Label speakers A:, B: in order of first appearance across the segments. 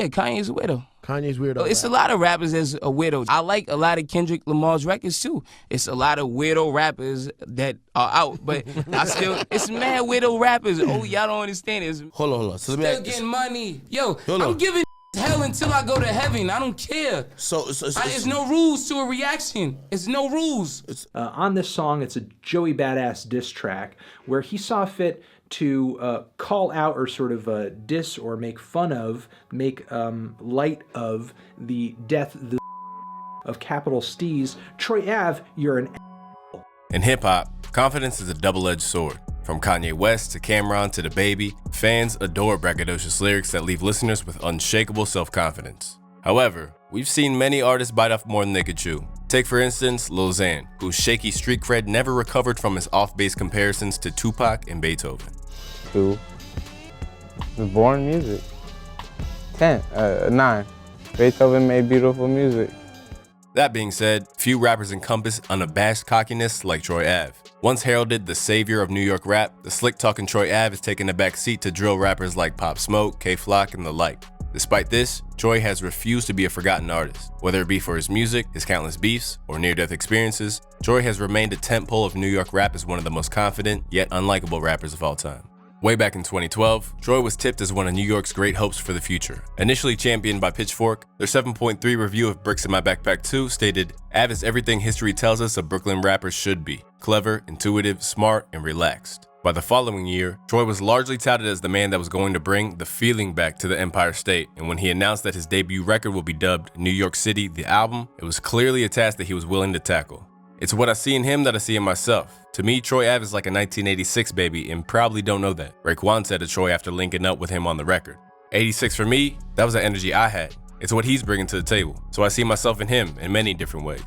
A: Yeah, Kanye's a widow.
B: Kanye's weirdo.
A: It's a lot of rappers that's a widow. I like a lot of Kendrick Lamar's records too. It's a lot of weirdo rappers that are out, but it's mad weirdo rappers. Oh, y'all don't understand it.
B: Hold on. So
A: Still getting money. Yo, I'm giving hell until I go to heaven. I don't care. There's no rules to a reaction. It's no rules.
C: On this song, it's a Joey Badass diss track where he saw fit to call out or sort of diss or make fun of, make light of the death of capital Steez. Troy Ave, you're an
D: In hip-hop, confidence is a double-edged sword. From Kanye West to Cameron to Dababy, fans adore braggadocios lyrics that leave listeners with unshakable self-confidence. However, we've seen many artists bite off more than they could chew. Take for instance Lil Xan, whose shaky street cred never recovered from his off-base comparisons to Tupac and Beethoven.
E: 2 was born music. 9. Beethoven made beautiful music.
D: That being said, few rappers encompass unabashed cockiness like Troy Ave. Once heralded the savior of New York rap, the slick-talking Troy Ave has taken a backseat to drill rappers like Pop Smoke, K-Flock, and the like. Despite this, Troy has refused to be a forgotten artist. Whether it be for his music, his countless beefs, or near-death experiences, Troy has remained a tentpole of New York rap as one of the most confident, yet unlikable rappers of all time. Way back in 2012, Troy was tipped as one of New York's great hopes for the future. Initially championed by Pitchfork, their 7.3 review of Bricks in My Backpack 2 stated, "Ave is everything history tells us a Brooklyn rapper should be. Clever, intuitive, smart, and relaxed." By the following year, Troy was largely touted as the man that was going to bring the feeling back to the Empire State, and when he announced that his debut record will be dubbed New York City, the album, it was clearly a task that he was willing to tackle. It's what I see in him that I see in myself. To me, Troy Ave is like a 1986 baby and probably don't know that. Raekwon said to Troy after linking up with him on the record. 86 for me, that was the energy I had. It's what he's bringing to the table, so I see myself in him in many different ways.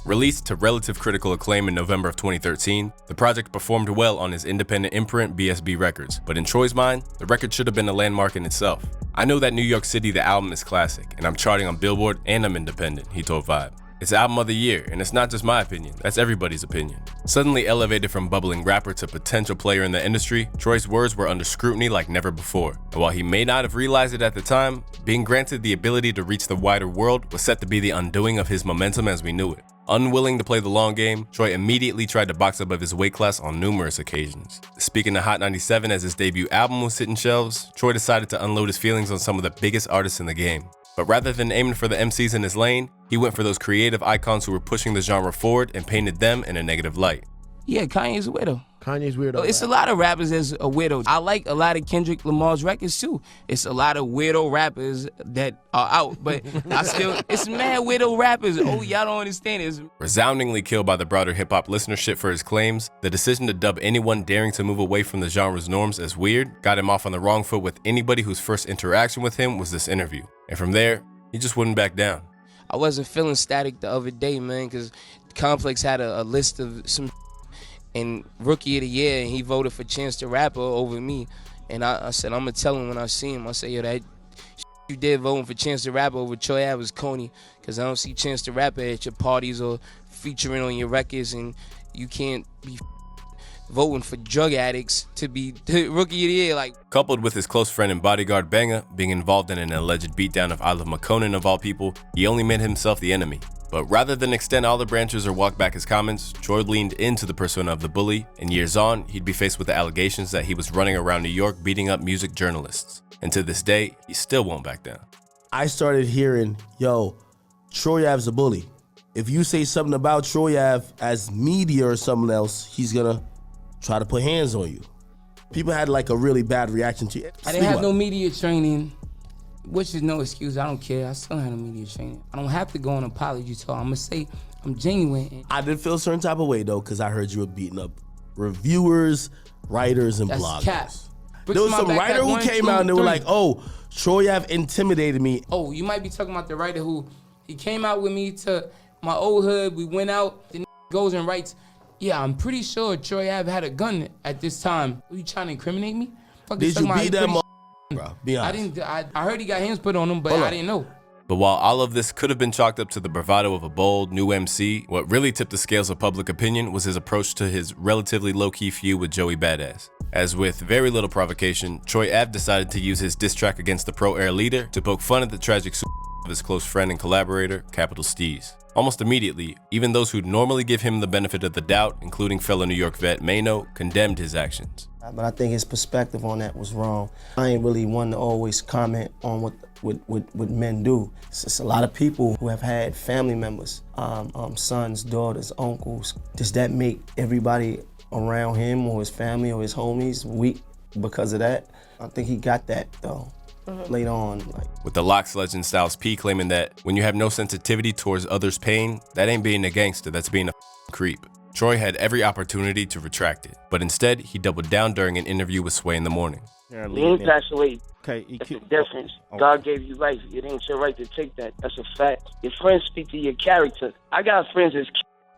D: Released to relative critical acclaim in November of 2013, the project performed well on his independent imprint BSB Records, but in Troy's mind, the record should have been a landmark in itself. "I know that New York City, the album is classic, and I'm charting on Billboard and I'm independent," he told Vibe. It's album of the year, and it's not just my opinion, that's everybody's opinion. Suddenly elevated from bubbling rapper to potential player in the industry, Troy's words were under scrutiny like never before. And while he may not have realized it at the time, being granted the ability to reach the wider world was set to be the undoing of his momentum as we knew it. Unwilling to play the long game, Troy immediately tried to box above his weight class on numerous occasions. Speaking to Hot 97 as his debut album was hitting shelves, Troy decided to unload his feelings on some of the biggest artists in the game. But rather than aiming for the MCs in his lane, he went for those creative icons who were pushing the genre forward and painted them in a negative light.
A: Yeah, Kanye's a widow.
B: Kanye's weirdo.
A: It's a lot of rappers that's a widow. I like a lot of Kendrick Lamar's records too. It's a lot of weirdo rappers that are out, but it's mad weirdo rappers. Oh, y'all don't understand it.
D: Resoundingly killed by the broader hip-hop listenership for his claims, the decision to dub anyone daring to move away from the genre's norms as weird got him off on the wrong foot with anybody whose first interaction with him was this interview. And from there, he just wouldn't back down.
A: I wasn't feeling static the other day, man, because Complex had a list of some and Rookie of the Year, and he voted for Chance the Rapper over me. And I said, I'm going to tell him when I see him. I said, yo, that you did voting for Chance the Rapper over Troy Ave was coney, because I don't see Chance the Rapper at your parties or featuring on your records, and you can't be voting for drug addicts to be the Rookie of the Year.
D: Coupled with his close friend and bodyguard Banga being involved in an alleged beatdown of Isla McConan of all people, he only made himself the enemy. But rather than extend olive branches or walk back his comments, Troy leaned into the persona of the bully, and years on, he'd be faced with the allegations that he was running around New York beating up music journalists. And to this day, he still won't back down.
B: I started hearing, yo, Troy Ave's a bully. If you say something about Troy Ave as media or something else, he's gonna try to put hands on you. People had like a really bad reaction to it.
A: I didn't have no media training, which is no excuse. I don't care. I still don't have no media training. I don't have to go on apology tour. I'm gonna say I'm genuine.
B: I did feel a certain type of way though, because I heard you were beating up reviewers, writers, and bloggers.
A: Cap.
B: There was some writer who came out and they were like, oh, Troy Ave intimidated me.
A: Oh, you might be talking about the writer who, he came out with me to my old hood. We went out, the goes and writes, yeah, I'm pretty sure Troy Ave had a gun at this time. Are you trying to incriminate me?
B: Did you beat that bro? Be honest.
A: I heard he got hands put on him, but I didn't know.
D: But while all of this could have been chalked up to the bravado of a bold, new MC, what really tipped the scales of public opinion was his approach to his relatively low-key feud with Joey Badass. As with very little provocation, Troy Ave decided to use his diss track against the pro-air leader to poke fun at the tragic of his close friend and collaborator, Capital Steez. Almost immediately, even those who'd normally give him the benefit of the doubt, including fellow New York vet Mano, condemned his actions.
F: But I think his perspective on that was wrong. I ain't really one to always comment on what men do. It's just a lot of people who have had family members, sons, daughters, uncles. Does that make everybody around him or his family or his homies weak because of that? I think he got that though. Later on.
D: With the Locks legend Styles P claiming that when you have no sensitivity towards others' pain, that ain't being a gangster, that's being a creep. Troy had every opportunity to retract it, but instead he doubled down during an interview with Sway in the Morning.
G: You ain't pass away. Okay, that's the difference. Okay. God gave you life. It ain't your right to take that. That's a fact. Your friends speak to your character. I got friends as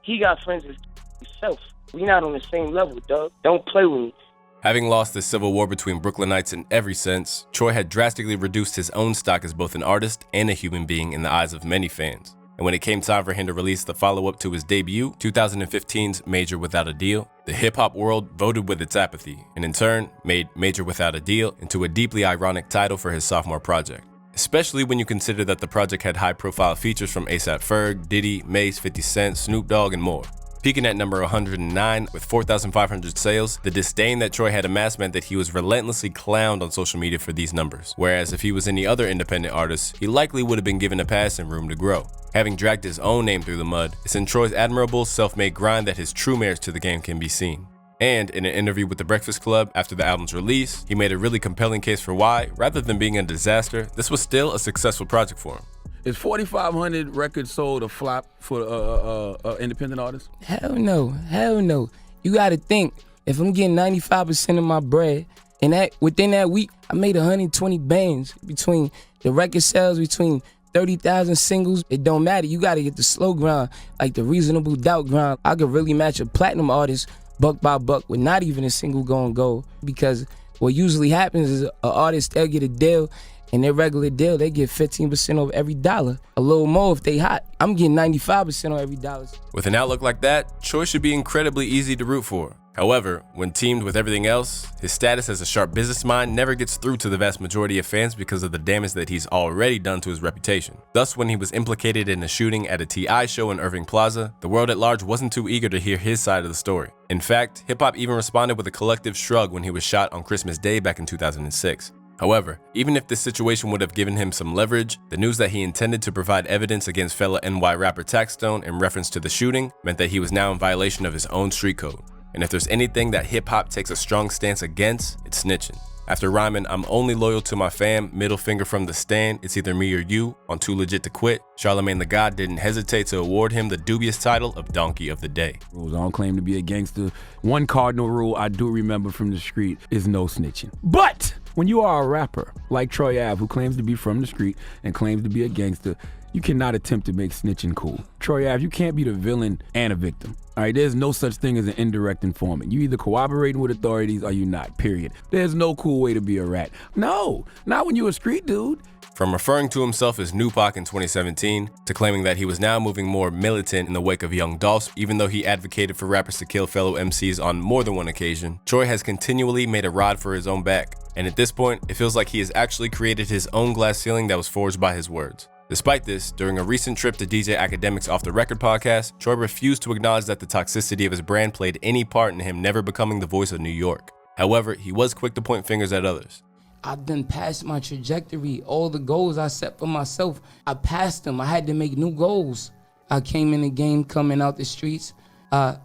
G: he got friends as himself. We not on the same level, dog. Don't play with me.
D: Having lost the civil war between Brooklynites in every sense, Troy had drastically reduced his own stock as both an artist and a human being in the eyes of many fans. And when it came time for him to release the follow-up to his debut, 2015's Major Without a Deal, the hip-hop world voted with its apathy, and in turn, made Major Without a Deal into a deeply ironic title for his sophomore project. Especially when you consider that the project had high-profile features from A$AP Ferg, Diddy, Mace, 50 Cent, Snoop Dogg, and more. Peaking at number 109 with 4,500 sales, the disdain that Troy had amassed meant that he was relentlessly clowned on social media for these numbers, whereas if he was any other independent artist, he likely would have been given a pass and room to grow. Having dragged his own name through the mud, it's in Troy's admirable, self-made grind that his true merits to the game can be seen. And in an interview with The Breakfast Club after the album's release, he made a really compelling case for why, rather than being a disaster, this was still a successful project for him.
H: Is 4,500 records sold a flop for independent artists?
A: Hell no, hell no. You gotta think, if I'm getting 95% of my bread, and within that week, I made 120 bands between the record sales, between 30,000 singles. It don't matter, you gotta get the slow grind, like the Reasonable Doubt grind. I could really match a platinum artist buck by buck with not even a single going gold, because what usually happens is an artist, they'll get a deal, and their regular deal, they get 15% off every dollar. A little more if they hot. I'm getting 95% on every dollar.
D: With an outlook like that, Troy should be incredibly easy to root for. However, when teamed with everything else, his status as a sharp business mind never gets through to the vast majority of fans because of the damage that he's already done to his reputation. Thus, when he was implicated in a shooting at a T.I. show in Irving Plaza, the world at large wasn't too eager to hear his side of the story. In fact, hip-hop even responded with a collective shrug when he was shot on Christmas Day back in 2006. However, even if this situation would have given him some leverage, the news that he intended to provide evidence against fellow NY rapper Taxstone in reference to the shooting meant that he was now in violation of his own street code. And if there's anything that hip-hop takes a strong stance against, it's snitching. After rhyming, "I'm only loyal to my fam, middle finger from the stand, it's either me or you," on Too Legit to Quit, Charlamagne the God didn't hesitate to award him the dubious title of Donkey of the Day.
H: I don't claim to be a gangster. One cardinal rule I do remember from the street is no snitching. But when you are a rapper like Troy Ave, who claims to be from the street and claims to be a gangster, you cannot attempt to make snitching cool. Troy Ave, you can't be the villain and a victim. All right, there's no such thing as an indirect informant. You either cooperating with authorities or you not, period. There's no cool way to be a rat. No, not when you're a street dude.
D: From referring to himself as Nupac in 2017, to claiming that he was now moving more militant in the wake of Young Dolph, even though he advocated for rappers to kill fellow MCs on more than one occasion, Troy has continually made a rod for his own back. And at this point, it feels like he has actually created his own glass ceiling that was forged by his words. Despite this, during a recent trip to DJ Academic's Off the Record podcast, Troy refused to acknowledge that the toxicity of his brand played any part in him never becoming the voice of New York. However, he was quick to point fingers at others.
A: I done passed my trajectory. All the goals I set for myself, I passed them. I had to make new goals. I came in the game coming out the streets. I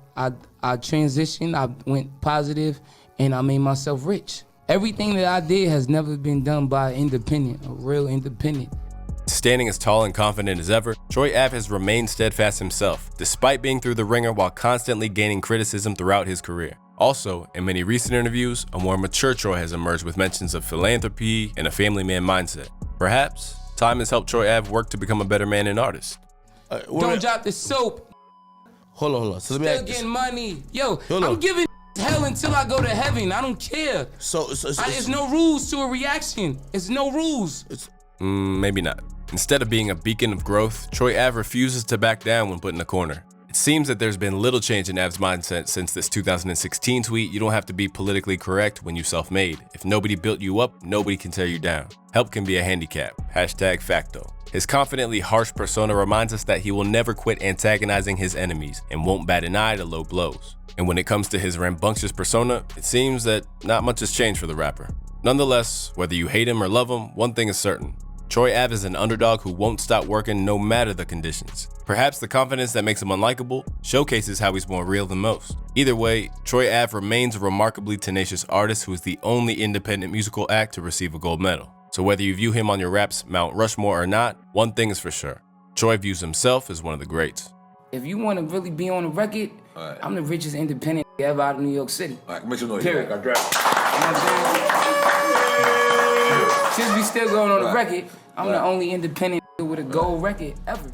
A: transitioned, I went positive, and I made myself rich. Everything that I did has never been done by an independent, a real independent.
D: Standing as tall and confident as ever, Troy Ave has remained steadfast himself, despite being through the ringer while constantly gaining criticism throughout his career. Also, in many recent interviews, a more mature Troy has emerged with mentions of philanthropy and a family man mindset. Perhaps, time has helped Troy Ave work to become a better man and artist.
A: Don't drop the soap.
B: Hold on. So let me
A: Still
B: ask
A: getting money. Yo,
B: Hold on.
A: I'm giving hell until I go to heaven. I don't care. There's no rules to a reaction. It's no rules.
D: Maybe not. Instead of being a beacon of growth, Troy Ave refuses to back down when put in a corner. It seems that there's been little change in Av's mindset since this 2016 tweet. You don't have to be politically correct when you self-made. If nobody built you up, nobody can tear you down. Help can be a handicap. #facto. His confidently harsh persona reminds us that he will never quit antagonizing his enemies and won't bat an eye to low blows. And when it comes to his rambunctious persona, it seems that not much has changed for the rapper. Nonetheless, whether you hate him or love him, one thing is certain. Troy Ave is an underdog who won't stop working no matter the conditions. Perhaps the confidence that makes him unlikable showcases how he's more real than most. Either way, Troy Ave remains a remarkably tenacious artist who is the only independent musical act to receive a gold medal. So whether you view him on your rap's Mount Rushmore or not, one thing is for sure. Troy views himself as one of the greats.
I: If you want to really be on the record, right, I'm the richest independent ever out of New York City.
J: All right, make some noise.
I: Period. Since we still going on the record, I'm the only independent with a gold record ever.